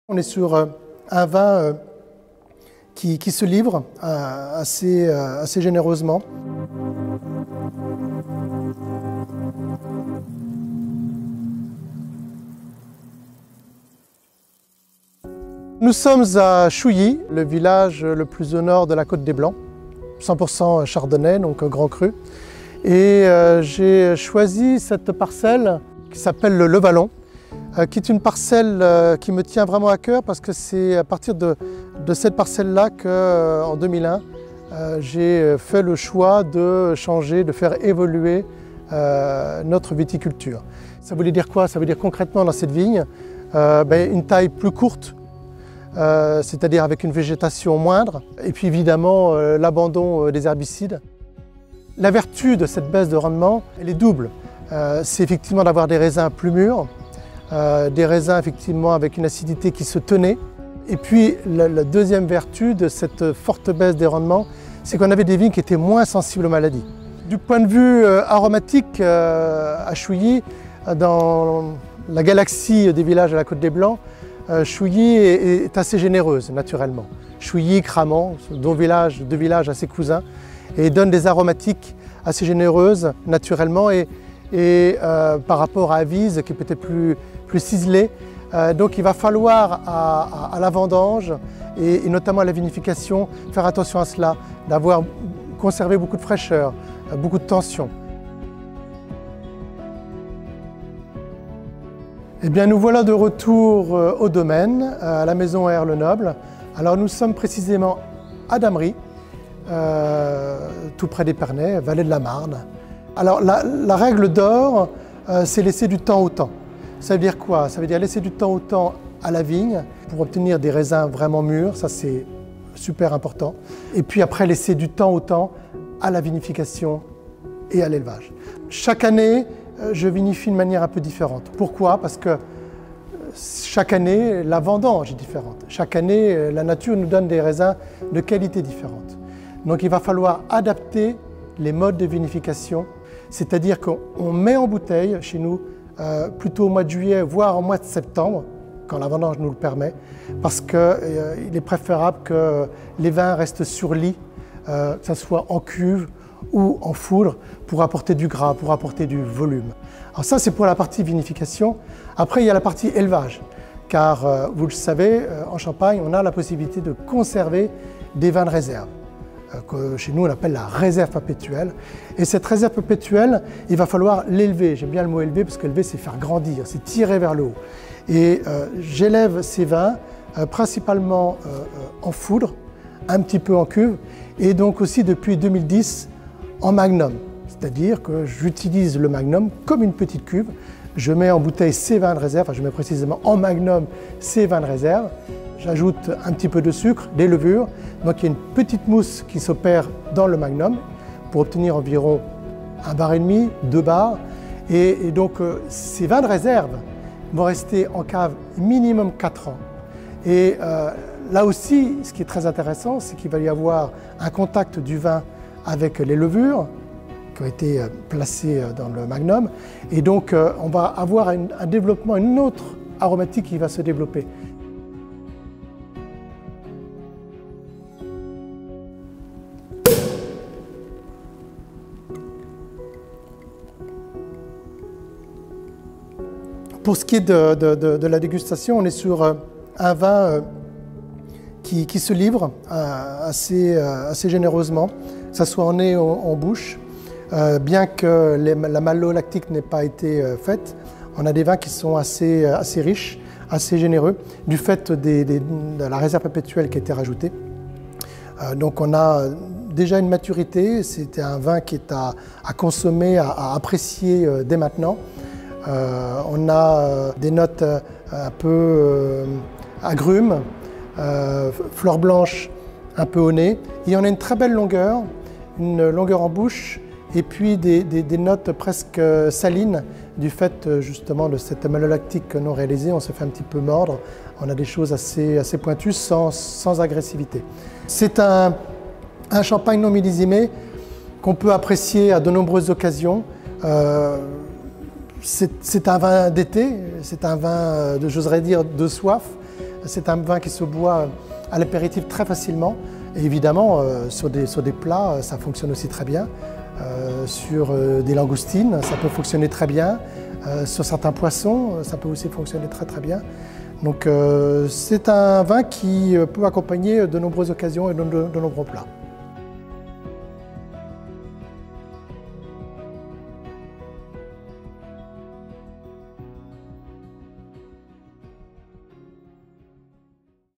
On est sur un vin qui se livre assez généreusement. Nous sommes à Chouilly, le village le plus au nord de la Côte des Blancs, 100% chardonnay, donc grand cru. Et j'ai choisi cette parcelle qui s'appelle le Vallon, qui est une parcelle qui me tient vraiment à cœur parce que c'est à partir de cette parcelle-là qu'en 2001, j'ai fait le choix de changer, de faire évoluer notre viticulture. Ça voulait dire quoi? Ça veut dire concrètement dans cette vigne, une taille plus courte, c'est-à-dire avec une végétation moindre, et puis évidemment l'abandon des herbicides. La vertu de cette baisse de rendement, elle est double. C'est effectivement d'avoir des raisins plus mûrs, des raisins effectivement avec une acidité qui se tenait. Et puis la deuxième vertu de cette forte baisse des rendements, c'est qu'on avait des vignes qui étaient moins sensibles aux maladies. Du point de vue aromatique, à Chouilly, dans la galaxie des villages à la Côte des Blancs, Chouilly est assez généreuse naturellement. Chouilly, Cramant, deux villages assez cousins, et donne des aromatiques assez généreuses naturellement et par rapport à Avise qui est peut-être plus ciselé. Donc il va falloir à la vendange et notamment à la vinification faire attention à cela, d'avoir conservé beaucoup de fraîcheur, beaucoup de tension. Eh bien, nous voilà de retour au domaine, à la maison Aër-le-Noble. Alors nous sommes précisément à Damery, tout près d'Épernay, vallée de la Marne. Alors la règle d'or, c'est laisser du temps au temps. Ça veut dire quoi? Ça veut dire laisser du temps au temps à la vigne pour obtenir des raisins vraiment mûrs, ça c'est super important. Et puis après laisser du temps au temps à la vinification et à l'élevage. Chaque année, je vinifie de manière un peu différente. Pourquoi? Parce que chaque année, la vendange est différente. Chaque année, la nature nous donne des raisins de qualité différente. Donc il va falloir adapter les modes de vinification, c'est-à-dire qu'on met en bouteille chez nous plutôt au mois de juillet, voire au mois de septembre, quand la vendange nous le permet, parce qu'il est préférable que les vins restent sur lit, que ce soit en cuve ou en foudre, pour apporter du gras, pour apporter du volume. Alors ça, c'est pour la partie vinification. Après, il y a la partie élevage, car vous le savez, en Champagne, on a la possibilité de conserver des vins de réserve, que chez nous on appelle la réserve perpétuelle. Et cette réserve perpétuelle, il va falloir l'élever. J'aime bien le mot élever parce qu'élever, c'est faire grandir, c'est tirer vers le haut. Et j'élève ces vins principalement en foudre, un petit peu en cuve, et donc aussi depuis 2010 en magnum. C'est-à-dire que j'utilise le magnum comme une petite cuve. Je mets en bouteille ces vins de réserve, enfin je mets précisément en magnum ces vins de réserve. J'ajoute un petit peu de sucre, des levures, donc il y a une petite mousse qui s'opère dans le magnum pour obtenir environ 1,5 bar, 2 bars. Et donc ces vins de réserve vont rester en cave minimum 4 ans. Et là aussi, ce qui est très intéressant, c'est qu'il va y avoir un contact du vin avec les levures qui ont été placées dans le magnum. Et donc on va avoir un développement, une autre aromatique qui va se développer. Pour ce qui est de la dégustation, on est sur un vin qui se livre assez généreusement, que ce soit en nez ou en bouche. Bien que la malolactique n'ait pas été faite, on a des vins qui sont assez riches, assez généreux, du fait de la réserve perpétuelle qui a été rajoutée. Donc on a déjà une maturité, c'était un vin qui est à consommer, à apprécier dès maintenant. On a des notes un peu agrumes, fleurs blanches un peu au nez, et on a une très belle longueur, une longueur en bouche, et puis des notes presque salines du fait justement de cette malolactique non réalisée. On se fait un petit peu mordre, on a des choses assez pointues sans agressivité. C'est un champagne non millésimé qu'on peut apprécier à de nombreuses occasions. C'est un vin d'été, c'est un vin, j'oserais dire, de soif, C'est un vin qui se boit à l'apéritif très facilement. Et évidemment, sur des plats, ça fonctionne aussi très bien. Sur des langoustines, ça peut fonctionner très bien. Sur certains poissons, ça peut aussi fonctionner très très bien. Donc c'est un vin qui peut accompagner de nombreuses occasions et de nombreux plats.